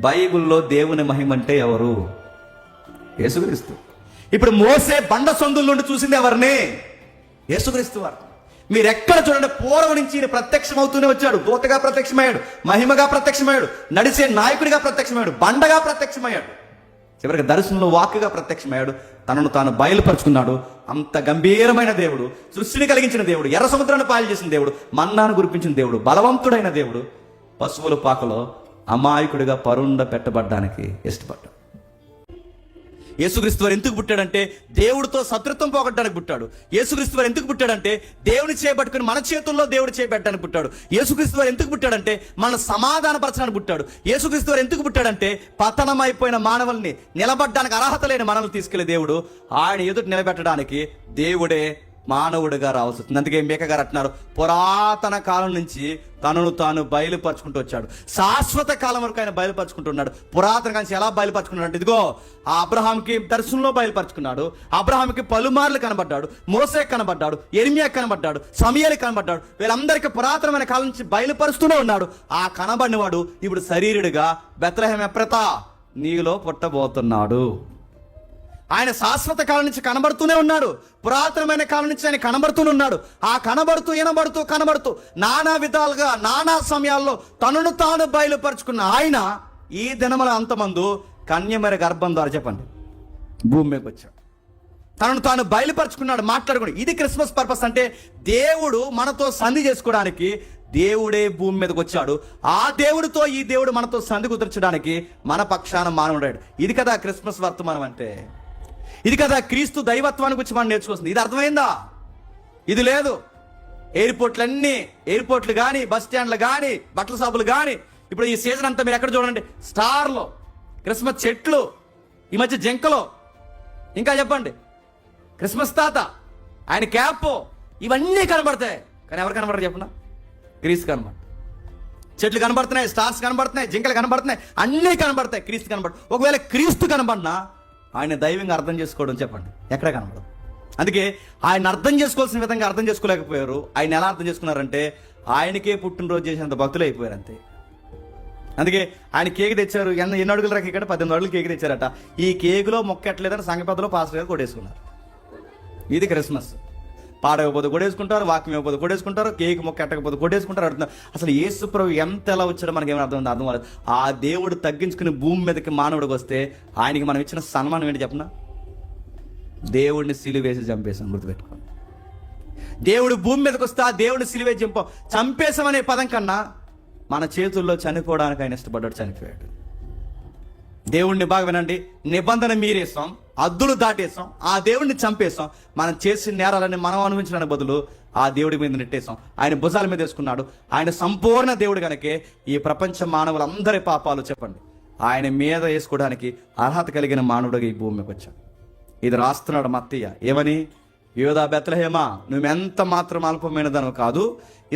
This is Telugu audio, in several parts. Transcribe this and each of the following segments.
బైబిల్లో దేవుని మహిమ అంటే ఎవరు? యేసుక్రీస్తు. ఇప్పుడు మోసే బండ సందుల నుండి చూసింది ఎవరిని? యేసుక్రీస్తు వారు. మీరు ఎక్కడ చూడండి, పూర్వం నుంచి ఈయన ప్రత్యక్షం అవుతూనే వచ్చాడు. దూతగా ప్రత్యక్షమయ్యాడు, మహిమగా ప్రత్యక్షమయ్యాడు, నడిచే నాయకుడిగా ప్రత్యక్షమయ్యాడు, బండగా ప్రత్యక్షమయ్యాడు, చివరికి దర్శనంలో వాక్కుగా ప్రత్యక్షమయ్యాడు. తనను తాను బయలుపరుచుకున్నాడు. అంత గంభీరమైన దేవుడు, సృష్టిని కలిగించిన దేవుడు, ఎర్ర సముద్రాన్ని పాలు చేసిన దేవుడు, మన్నాను కురిపించిన దేవుడు, బలవంతుడైన దేవుడు పశువుల పాకలో అమాయకుడిగా పరుండ పెట్టబడ్డానికి ఇష్టపడ్డాడు. యేసుక్రీస్తు వారు ఎందుకు పుట్టాడంటే దేవుడితో శత్రుత్వం పోగొట్టడానికి పుట్టాడు. యేసుక్రీస్తు వారు ఎందుకు పుట్టాడంటే దేవుని చేయబట్టుకుని మన చేతుల్లో దేవుడు చేయబెట్టడానికి పుట్టాడు. యేసుక్రీస్తు వారు ఎందుకు పుట్టాడంటే మన సమాధానపరచడానికి పుట్టాడు. యేసుక్రీస్తు వారు ఎందుకు పుట్టాడంటే పతనమైపోయిన మానవుల్ని నిలబడ్డానికి అర్హత లేని మనల్ని తీసుకెళ్లే దేవుడు ఆయన ఎదుటి నిలబెట్టడానికి దేవుడే మానవుడిగా రావాల్సి వస్తుంది. అందుకే మేక గారు అంటున్నారు, పురాతన కాలం నుంచి తనను తాను బయలుపరుచుకుంటూ వచ్చాడు. శాశ్వత కాలం వరకు ఆయన బయలుపరుచుకుంటున్నాడు. పురాతన కాలం నుంచి ఎలా బయలుపరుచుకున్నాడు అంటే, ఇదిగో ఆ అబ్రహాంకి దర్శనంలో బయలుపరుచుకున్నాడు. అబ్రహాంకి పలుమార్లు కనబడ్డాడు, మోసే కనబడ్డాడు, ఎర్మియా కనబడ్డాడు, సమూయేలు కనబడ్డాడు. వీళ్ళందరికీ పురాతనమైన కాలం నుంచి బయలుపరుస్తూనే ఉన్నాడు. ఆ కనబడినవాడు ఇప్పుడు శరీరుడిగా బెత్లెహేము ఎఫ్రాతా నీలో పుట్టబోతున్నాడు. ఆయన శాశ్వత కాలం నుంచి కనబడుతూనే ఉన్నాడు. పురాతనమైన కాలం నుంచి ఆయన కనబడుతూనే ఉన్నాడు. ఆ కనబడుతూ కనబడుతూ నానా విధాలుగా నానా సమయాల్లో తనను తాను బయలుపరుచుకున్న ఆయన ఈ దినముల అంతమందు కన్యమరి గర్భం ద్వారా చెప్పండి భూమి మీదకి వచ్చాడు. తనను తాను బయలుపరుచుకున్నాడు, మాట్లాడుకున్నాడు. ఇది క్రిస్మస్ పర్పస్ అంటే దేవుడు మనతో సంధి చేసుకోవడానికి దేవుడే భూమి మీదకి వచ్చాడు. ఆ దేవుడితో ఈ దేవుడు మనతో సంధి కుదర్చడానికి మన పక్షాన మానవుడాడు. ఇది కదా క్రిస్మస్ వర్తమానం అంటే. ఇది కదా క్రీస్తు దైవత్వాన్ని గురించి మనం నేర్చుకొస్తుంది. ఇది అర్థమైందా? ఇది లేదు. ఎయిర్పోర్ట్లు కానీ, బస్ స్టాండ్లు కానీ, బట్టల షాపులు కానీ, ఇప్పుడు ఈ సీజన్ అంతా మీరు ఎక్కడ చూడండి, స్టార్లు, క్రిస్మస్ చెట్లు, ఈ మధ్య జింకలు, ఇంకా చెప్పండి క్రిస్మస్ తాత, ఆయన క్యాప్, ఇవన్నీ కనబడతాయి. కానీ ఎవరు కనబడరు చెప్పనా? క్రీస్తు కనబడ. చెట్లు కనబడుతున్నాయి, స్టార్స్ కనబడుతున్నాయి, జింకలు కనబడుతున్నాయి, అన్నీ కనబడతాయి, క్రీస్తు కనబడు. ఒకవేళ క్రీస్తు కనబడినా ఆయన దైవంగా అర్థం చేసుకోవడం చెప్పండి ఎక్కడ కనబడదు. అందుకే ఆయన అర్థం చేసుకోవాల్సిన విధంగా అర్థం చేసుకోలేకపోయారు. ఆయన ఎలా అర్థం చేసుకున్నారంటే ఆయనకే పుట్టినరోజు చేసినంత భక్తులు అయిపోయారు అంతే. అందుకే ఆయన కేక్ తెచ్చారు. ఎన్ని అడుగుల రకం ఇక్కడ 18 అడుగులు కేక్ తెచ్చారట. ఈ కేకులో మొక్కట్లేదని సంఘ పెద్దలో పాస్టర్ గారు కొట్టేసుకున్నారు. ఇది క్రిస్మస్. పాడకపోతే కొడేసుకుంటారు, వాక్యం ఇవ్వకపోతే కొడేసుకుంటారు, కేక్ మొక్క ఎట్టకపోతే కొట్టేసుకుంటారు. అడుగుతున్నారు అసలు యేసు ప్రభు ఎంత ఎలా వచ్చాడో మనకి ఏమైనా అర్థం అవ్వలేదు. ఆ దేవుడు తగ్గించుకుని భూమి మీదకి మానవుడికి వస్తే ఆయనకి మనం ఇచ్చిన సన్మానం ఏంటి చెప్పనా? దేవుడిని సిలువేసి చంపేసాం. గుర్తుపెట్టుకోండి, దేవుడు భూమి మీదకి వస్తే ఆ దేవుడిని సిలువేసి చంపేశామనే పదం కన్నా మన చేతుల్లో చనిపోవడానికి ఆయన ఇష్టపడ్డాడు, చనిపోయాడు. దేవుడిని బాగా వినండి, నిబంధన మీరేసాం, అద్దులు దాటేసాం, ఆ దేవుడిని చంపేసాం. మనం చేసిన నేరాలని మనం అనుభవించడానికి బదులు ఆ దేవుడి మీద నెట్టేసాం. ఆయన భుజాల మీద వేసుకున్నాడు. ఆయన సంపూర్ణ దేవుడు కనుకే ఈ ప్రపంచ మానవులందరి పాపాలు చెప్పండి ఆయన మీద వేసుకోవడానికి అర్హత కలిగిన మానవుడిగా ఈ భూమికి వచ్చాడు. ఇది రాస్తున్నాడు మత్తయ్య ఏమని? యోధా బెత్లెహేమా, నువ్వెంత మాత్రం అల్పమైనదను కాదు,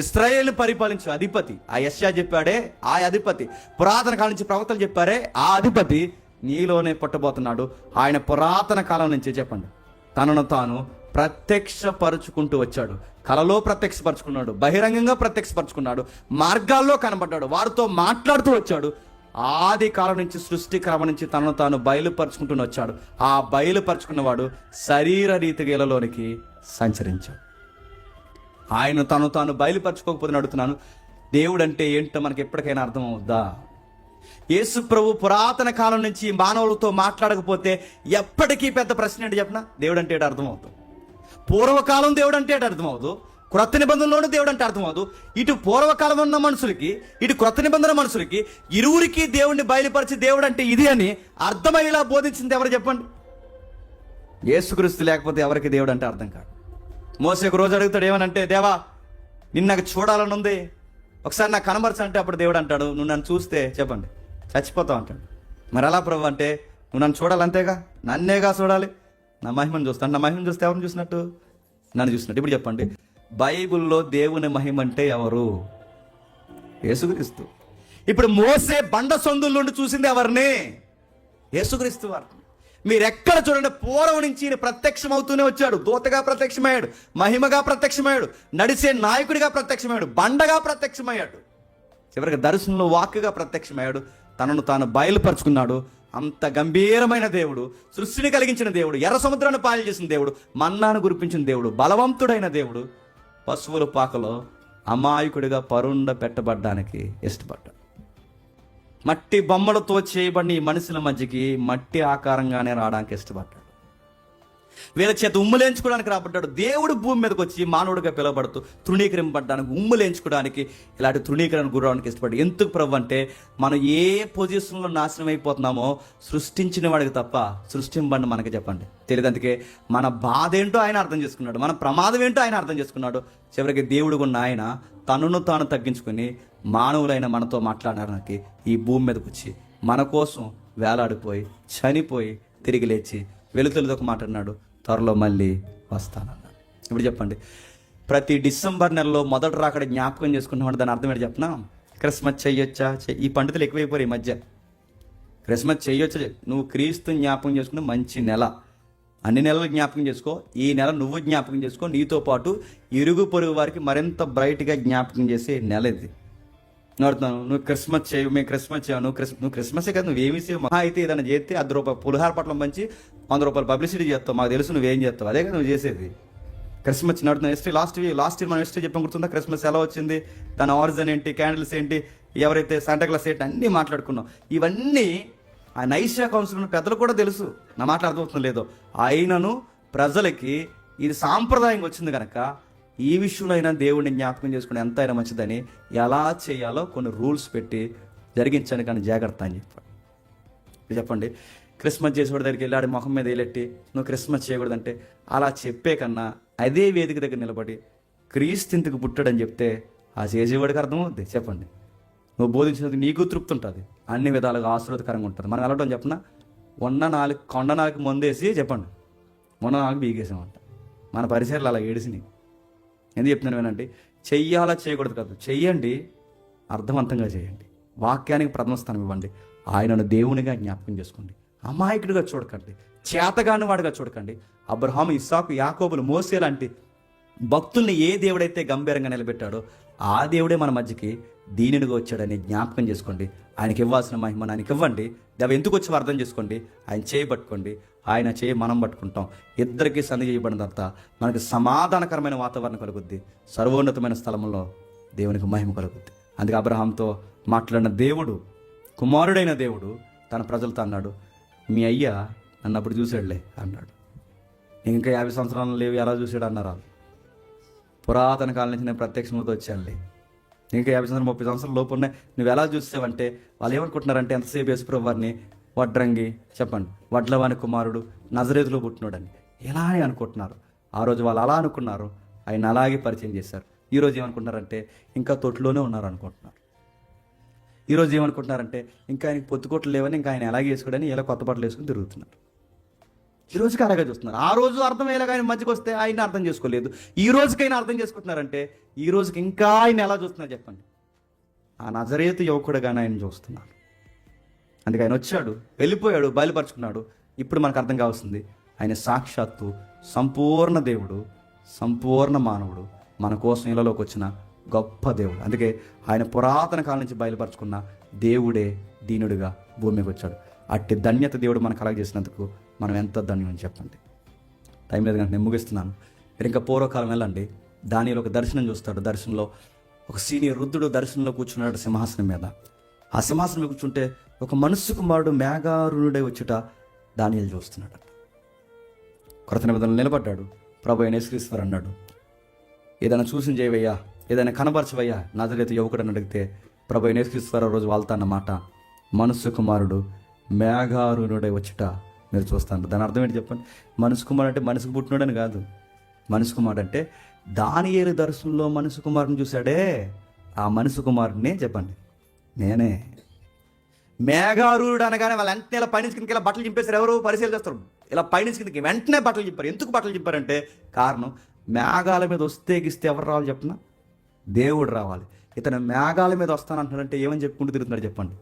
ఇశ్రాయేలుని పరిపాలించే అధిపతి. ఆ యెషయా చెప్పాడే ఆ అధిపతి, పురాతన కాలం నుంచి ప్రవక్తలు చెప్పారే ఆ అధిపతి నీలోనే పుట్టబోతున్నాడు. ఆయన పురాతన కాలం నుంచి చెప్పండి తనను తాను ప్రత్యక్షపరుచుకుంటూ వచ్చాడు. కలలో ప్రత్యక్షపరుచుకున్నాడు, బహిరంగంగా ప్రత్యక్షపరుచుకున్నాడు, మార్గాల్లో కనబడ్డాడు, వారితో మాట్లాడుతూ వచ్చాడు. ఆది కాలం నుంచి సృష్టి క్రమం నుంచి తనను తాను బయలుపరుచుకుంటూ వచ్చాడు. ఆ బయలుపరుచుకున్నవాడు శరీర రీతిలోనికి సంచరించాడు. ఆయన తను తాను బయలుపరచుకోకపోతే అడుగుతున్నాను, దేవుడు అంటే ఏంటో మనకి ఎప్పటికైనా అర్థం అవుద్దా? యేసు ప్రభు పురాతన కాలం నుంచి మానవులతో మాట్లాడకపోతే ఎప్పటికీ పెద్ద ప్రశ్న ఏంటి చెప్పనా? దేవుడు అంటే అర్థం అవుతుంది. పూర్వకాలం దేవుడు అంటే అర్థమవుదు, క్రొత్త నిబంధనలోనూ దేవుడు అంటే అర్థమవుదు. ఇటు పూర్వకాలం ఉన్న మనుషులకి, ఇటు క్రొత్త నిబంధన మనుషులకి, ఇరువురికి దేవుడిని బయలుపరిచి దేవుడు అంటే ఇది అని అర్థమయ్యేలా బోధించింది ఎవరు చెప్పండి? యేసుక్రీస్తు లేకపోతే ఎవరికి దేవుడు అంటే అర్థం కాదు. మోసే ఒక రోజు అడుగుతాడు ఏమనంటే, దేవా నిన్ను నాకు చూడాలని ఉంది, ఒకసారి నాకు కనబరచంటే అప్పుడు దేవుడు అంటాడు, నువ్వు నన్ను చూస్తే చెప్పండి చచ్చిపోతావు అంటాడు. మరి ఎలా ప్రభు అంటే, నువ్వు నన్ను చూడాలంతేగా, నన్నేగా చూడాలి, నా మహిమను చూస్తాను. నా మహిమను చూస్తే ఎవరిని చూసినట్టు? నన్ను చూసినట్టు. ఇప్పుడు చెప్పండి, బైబిల్లో దేవుని మహిమ అంటే ఎవరు? యేసుక్రీస్తు. ఇప్పుడు మోసే బండ సందుల నుండి చూసింది ఎవరిని? యేసుక్రీస్తు వారు. మీరు ఎక్కడ చూడండి, పూర్వం నుంచి ఈయన ప్రత్యక్షం అవుతూనే వచ్చాడు. దూతగా ప్రత్యక్షమయ్యాడు, మహిమగా ప్రత్యక్షమయ్యాడు, నడిచే నాయకుడిగా ప్రత్యక్షమయ్యాడు, బండగా ప్రత్యక్షమయ్యాడు, చివరికి దర్శనంలో వాక్కుగా ప్రత్యక్షమయ్యాడు, తనను తాను బయలుపరుచుకున్నాడు. అంత గంభీరమైన దేవుడు, సృష్టిని కలిగించిన దేవుడు, ఎర్ర సముద్రాన్ని పాలు చేసిన దేవుడు, మన్నాను కురిపించిన దేవుడు, బలవంతుడైన దేవుడు పశువుల పాకలో అమాయకుడిగా పరుండ పెట్టబడ్డానికి ఇష్టపడ్డాడు. మట్టి బొమ్మలతో చేయబడిన ఈ మనుషుల మధ్యకి మట్టి ఆకారంగానే రావడానికి ఇష్టపడ్డాడు. వీళ్ళ చేత ఉమ్ములేంచుకోవడానికి రాబడ్డాడు. దేవుడు భూమి మీదకి వచ్చి మానవుడిగా పిలువబడుతూ తృణీకరింపబడ్డానికి, ఉమ్ములేంచుకోవడానికి, ఇలాంటి తృణీకరణ గురవడానికి ఇష్టపడ్డాడు. ఎందుకు ప్రభు అంటే మనం ఏ పొజిషన్లో నాశనం అయిపోతున్నామో సృష్టించిన వాడికి తప్ప సృష్టింపండి మనకి చెప్పండి తెలియదు. అందుకే మన బాధ ఏంటో ఆయన అర్థం చేసుకున్నాడు, మన ప్రమాదం ఏంటో ఆయన అర్థం చేసుకున్నాడు. చివరికి దేవుడు ఉన్న ఆయన తనను తాను తగ్గించుకొని మానవులైన మనతో మాట్లాడడానికి ఈ భూమి మీదకి వచ్చి మన కోసం వేలాడిపోయి చనిపోయి తిరిగి లేచి వెలుతులతో మాట్లాడినాడు. త్వరలో మళ్ళీ వస్తానన్నాడు. ఇప్పుడు చెప్పండి, ప్రతి డిసెంబర్ నెలలో మొదటి రాకడ జ్ఞాపకం చేసుకుంటున్నాడు. దాని అర్థం ఏంటి చెప్పనా? క్రిస్మస్ చెయ్యొచ్చా? ఈ పండితులు ఎక్కువైపోయారు ఈ మధ్య. క్రిస్మస్ చెయ్యొచ్చా? నువ్వు క్రీస్తు జ్ఞాపకం చేసుకునే మంచి నెల, అన్ని నెలలు జ్ఞాపకం చేసుకో. ఈ నెల నువ్వు జ్ఞాపకం చేసుకో, నీతో పాటు ఇరుగు పొరుగు వారికి మరింత బ్రైట్గా జ్ఞాపకం చేసే నెల ఇది. నడుతున్నాను, నువ్వు క్రిస్మస్ చేయవు, మేము క్రిస్మస్ చేయవు, నువ్వు క్రిస్మసే కదా, నువ్వేమి చేయవు. మహా అయితే ఏదైనా చేస్తే 10 రూపాయలు పులిహార పట్లం పంచి 100 రూపాయలు పబ్లిసిటీ చేస్తావు, మాకు తెలుసు నువ్వేం చేస్తావు, అదే కదా నువ్వు చేసేది. క్రిస్మస్ నడుతున్నా హిస్టరీ లాస్ట్ ఇయర్ మనం హిస్టరీ చెప్పడం గుర్తుందా? క్రిస్మస్ ఎలా వచ్చింది, దాని ఆరిజిన్ ఏంటి, క్యాండిల్స్ ఏంటి, ఎవరైతే శాంటాక్లాస్ ఏంటి అన్నీ మాట్లాడుకున్నాం. ఇవన్నీ ఆ నైషియా కౌన్సిల్ పెద్దలు కూడా తెలుసు. నా మాట అర్థమవుతుంది లేదో. అయినను ప్రజలకి ఇది సాంప్రదాయంగా వచ్చింది కనుక ఈ విషయంలో అయినా దేవుడిని జ్ఞాపకం చేసుకుని ఎంతైనా మంచిదని ఎలా చేయాలో కొన్ని రూల్స్ పెట్టి జరిగించాను కానీ జాగ్రత్త అని చెప్పాడు. చెప్పండి, క్రిస్మస్ చేసేవాడి దగ్గరికి వెళ్ళి ఆడి ముఖం మీద వేలెట్టి నువ్వు క్రిస్మస్ చేయకూడదంటే అలా చెప్పే కన్నా అదే వేదిక దగ్గర నిలబడి క్రీస్తు ఇంతకు పుట్టాడని చెప్తే ఆ చేసేవాడికి అర్థమవుద్ది. చెప్పండి, నువ్వు బోధించినందుకు నీకు తృప్తి ఉంటుంది, అన్ని విధాలుగా ఆశీర్వాదకరంగా ఉంటుంది. మనం వెళ్ళడం చెప్పిన కొండ నాలుగు మందేసి చెప్పండి మొన్న నాకు బీగేసామంట. మన పరిసరాలు అలా ఏడిసినాయి. ఎందుకు చెప్తున్నాను వినండి, చెయ్యాలా చేయకూడదు కాదు, చెయ్యండి, అర్థవంతంగా చేయండి, వాక్యానికి ప్రథమ స్థానం ఇవ్వండి, ఆయనను దేవునిగా జ్ఞాపకం చేసుకోండి, అమాయకుడిగా చూడకండి, చేతగాని వాడిగా చూడకండి. అబ్రహాము, ఇస్సాకు, యాకోబులు, మోసే లాంటి భక్తుల్ని ఏ దేవుడైతే గంభీరంగా నిలబెట్టాడో ఆ దేవుడే మన మధ్యకి దీనినిగా వచ్చాడని జ్ఞాపకం చేసుకోండి. ఆయనకి ఇవ్వాల్సిన మహిమను ఆయనకి ఇవ్వండి. దేవ ఎందుకు వచ్చి అర్థం చేసుకోండి, ఆయన చేయి పట్టుకోండి, ఆయన చేయి మనం పట్టుకుంటాం. ఇద్దరికి సంధి చేయబడిన తర్వాత మనకి సమాధానకరమైన వాతావరణం కలుగుద్ది, సర్వోన్నతమైన స్థలంలో దేవునికి మహిమ కలుగుద్ది. అందుకే అబ్రహాంతో మాట్లాడిన దేవుడు, కుమారుడైన దేవుడు తన ప్రజలతో అన్నాడు, మీ అయ్య నన్ను అప్పుడు చూశాడులే అన్నాడు. ఇంకా 50 సంవత్సరాలు లేవు, ఎలా చూశాడు అన్నారు. పురాతన కాలం నుంచి నేను ప్రత్యక్షంతో వచ్చానులే, ఇంకా 50 సంవత్సరాలు 30 సంవత్సరాల లోపు ఉన్నాయి, నువ్వు ఎలా చూసావంటే వాళ్ళు ఏమనుకుంటున్నారంటే ఎంతసేపు యేసుప్రభు వారిని వడ్రంగి చెప్పండి వడ్లవాని కుమారుడు నజరేతులో పుట్టినాడని ఎలా అని అనుకుంటున్నారు. ఆ రోజు వాళ్ళు అలా అనుకున్నారు, ఆయన అలాగే పరిచయం చేశారు. ఈరోజు ఏమనుకుంటున్నారంటే ఇంకా తొట్టులోనే ఉన్నారు అనుకుంటున్నారు. ఈరోజు ఏమనుకుంటున్నారంటే ఇంకా ఆయనకి పొత్తుకోట్లు లేవని ఇంకా ఆయన ఎలాగే వేసుకోడని ఇలా కొత్త బట్టలు వేసుకుని తిరుగుతున్నారు. ఈ రోజుకి అలాగే చూస్తున్నారు. ఆ రోజు అర్థమయ్యేలాగా ఆయన మధ్యకి వస్తే ఆయన అర్థం చేసుకోలేదు. ఈ రోజుకైనా అర్థం చేసుకుంటున్నారంటే ఈ రోజుకి ఇంకా ఆయన ఎలా చూస్తున్నారు చెప్పండి, ఆ నజరేతు యువకుడుగానే ఆయన చూస్తున్నారు. అందుకే ఆయన వచ్చాడు, వెళ్ళిపోయాడు, బయలుపరుచుకున్నాడు. ఇప్పుడు మనకు అర్థం కావాల్సింది ఆయన సాక్షాత్తు సంపూర్ణ దేవుడు, సంపూర్ణ మానవుడు, మన కోసం ఇళ్ళలోకి వచ్చిన గొప్ప దేవుడు. అందుకే ఆయన పురాతన కాలం నుంచి బయలుపరుచుకున్న దేవుడే దీనుడిగా భూమికి వచ్చాడు. అట్టి ధన్యత దేవుడు మనకు కలగజేసినందుకు మనం ఎంత ధన్యం అని చెప్పండి. టైం లేదు కనుక నేను ముగిస్తున్నాను. మీరు ఇంకా పూర్వకాలం వెళ్ళండి, దానిలో ఒక దర్శనం చూస్తాడు. దర్శనంలో ఒక సీనియర్ వృద్ధుడు దర్శనంలో కూర్చున్నాడు సింహాసనం మీద. ఆ సింహాసనం మీద కూర్చుంటే ఒక మనుష్య కుమారుడు మేఘారుణుడై వచ్చుట దానియేలు చూస్తున్నాడు. కొరత నిబంధనలు నిలబడ్డాడు. ప్రభు అయిన యేసుక్రీస్తు అన్నాడు, ఏదైనా చూసిన చేయవయ్యా, ఏదైనా కనబరచవయ్యా నజరేతు యువకుడు అని అడిగితే ప్రభు అయిన యేసుక్రీస్తు రోజు వాళ్తాన్నమాట, మనుష్య కుమారుడు మేఘారుణుడై వచ్చుట మీరు చూస్తాను. దాని అర్థం ఏంటి చెప్పండి? మనుషు కుమారుడు అంటే మనిషికి పుట్టినాడని కాదు. మనుషు కుమారుడు అంటే దానియేలు దర్శనంలో మనుషు కుమారుని చూశాడే, ఆ మనుషు కుమారుడిని చెప్పండి నేనే. మేఘారుడు అనగానే వాళ్ళ వెంటనే ఇలా పైనుంచి కిందకి ఇలా బట్టలు చింపేశారు. ఎవరు పరిశీలన చేస్తారు? ఇలా పైనుంచి కిందకి వెంటనే బట్టలు చింపారు. ఎందుకు బట్టలు చింపారంటే కారణం, మేఘాల మీద వస్తే గిస్తే ఎవరు రావాలి చెప్పిన? దేవుడు రావాలి. ఇతను మేఘాల మీద వస్తానంటున్నాడంటే ఏమని చెప్పుకుంటూ తిరుగుతున్నాడు చెప్పండి?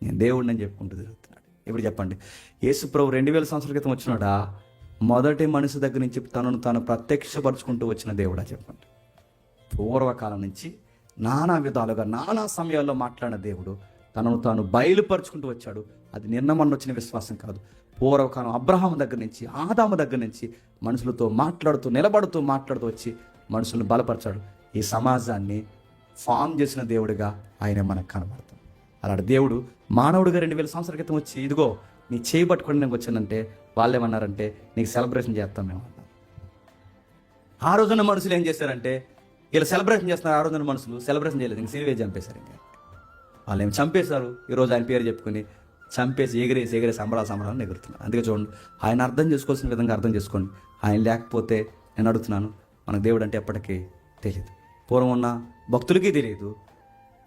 నేను దేవుడిని అని చెప్పుకుంటూ తిరుగుతున్నాడు. ఇప్పుడు చెప్పండి, యేసు ప్రభు 2000 సంవత్సరాల క్రితం వచ్చినాడా? మొదటి మనిషి దగ్గర నుంచి తనను తాను ప్రత్యక్షపరుచుకుంటూ వచ్చిన దేవుడా చెప్పండి? పూర్వకాలం నుంచి నానా విధాలుగా నానా సమయాల్లో మాట్లాడిన దేవుడు తనను తాను బయలుపరుచుకుంటూ వచ్చాడు. అది నిన్న మొన్న వచ్చిన విశ్వాసం కాదు. పూర్వకాలం అబ్రహాం దగ్గర నుంచి, ఆదాము దగ్గర నుంచి మనుషులతో మాట్లాడుతూ మాట్లాడుతూ వచ్చి మనుషులను బలపరిచాడు. ఈ సమాజాన్ని ఫామ్ చేసిన దేవుడిగా ఆయన మనకు కనబడతాం. అలాంటి దేవుడు మానవుడిగా 2000 సంవత్సరాల క్రితం వచ్చి, ఇదిగో నీ చేయి పట్టుకొని నేను వచ్చానంటే వాళ్ళు ఏమన్నారంటే, నీకు సెలబ్రేషన్ చేస్తాం మేము అన్నారు. ఆ రోజున మనుషులు ఏం చేశారంటే, వీళ్ళు సెలబ్రేషన్ చేస్తున్నారు. ఆ రోజున మనుషులు సెలబ్రేషన్ చేయలేదు, ఇంక సిలువేసి చంపేశారు. ఇంకా వాళ్ళు ఏమి చంపేశారు. ఈరోజు ఆయన పేరు చెప్పుకొని చంపేసి ఎగిరేసి సంబరాలను ఎగురుతున్నారు. అందుకే చూడండి, ఆయన అర్థం చేసుకోవాల్సిన విధంగా అర్థం చేసుకోండి. ఆయన లేకపోతే నేను అడుగుతున్నాను, మనకు దేవుడు అంటే ఎప్పటికీ తెలియదు. పూర్వం ఉన్న భక్తులకి తెలియదు,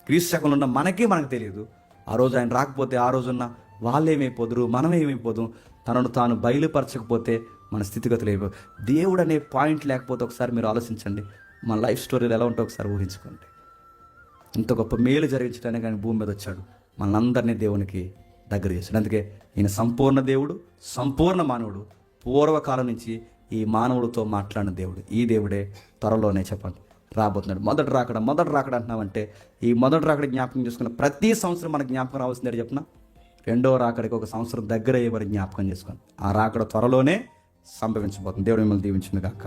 క్రీస్తు శకంలో ఉన్న మనకు తెలియదు. ఆ రోజు ఆయన రాకపోతే ఆ రోజున్న వాళ్ళు ఏమైపోదురు, మనం ఏమైపోదు. తనను తాను బయలుపరచకపోతే మన స్థితిగతులు అయిపో. దేవుడు అనే పాయింట్ లేకపోతే ఒకసారి మీరు ఆలోచించండి, మన లైఫ్ స్టోరీలు ఎలా ఉంటే ఒకసారి ఊహించుకోండి. ఇంత గొప్ప మేలు జరిగించడానికి ఆయన భూమి మీద వచ్చాడు, మనందరినీ దేవునికి దగ్గర చేశాడు. అందుకే ఈయన సంపూర్ణ దేవుడు, సంపూర్ణ మానవుడు. పూర్వకాలం నుంచి ఈ మానవుడితో మాట్లాడిన దేవుడు. ఈ దేవుడే త్వరలోనే చెప్పండి రాబోతున్నాడు. మొదటి రాకడ అంటున్నామంటే, ఈ మొదటి రాకడ జ్ఞాపకం చేసుకున్న ప్రతి సంవత్సరం మనకు జ్ఞాపకం రావాల్సిందే చెప్పిన. రెండో రాకడికి ఒక సంవత్సరం దగ్గర అయ్యే జ్ఞాపకం చేసుకోండి. ఆ రాకడ త్వరలోనే సంభవించబోతుంది. దేవుడు మిమ్మల్ని దీవించును గాక.